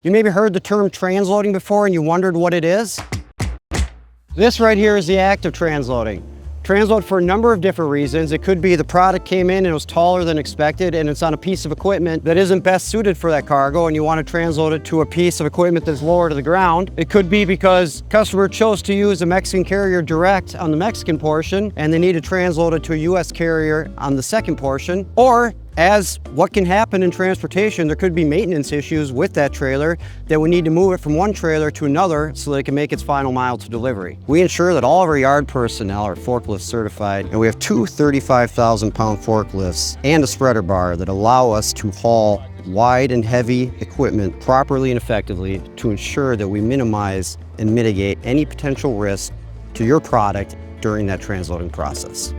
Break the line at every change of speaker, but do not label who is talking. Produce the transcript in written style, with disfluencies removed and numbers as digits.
You maybe heard the term transloading before and you wondered what it is. This right here is the act of transloading. Transload for a number of different reasons. It could be the product came in and it was taller than expected and it's on a piece of equipment that isn't best suited for that cargo and you want to transload it to a piece of equipment that's lower to the ground. It could be because customer chose to use a Mexican carrier direct on the Mexican portion and they need to transload it to a US carrier on the second portion. Or as what can happen in transportation, there could be maintenance issues with that trailer that we need to move it from one trailer to another so that it can make its final mile to delivery. We ensure that all of our yard personnel are forklift certified, and we have two 35,000-pound forklifts and a spreader bar that allow us to haul wide and heavy equipment properly and effectively to ensure that we minimize and mitigate any potential risk to your product during that transloading process.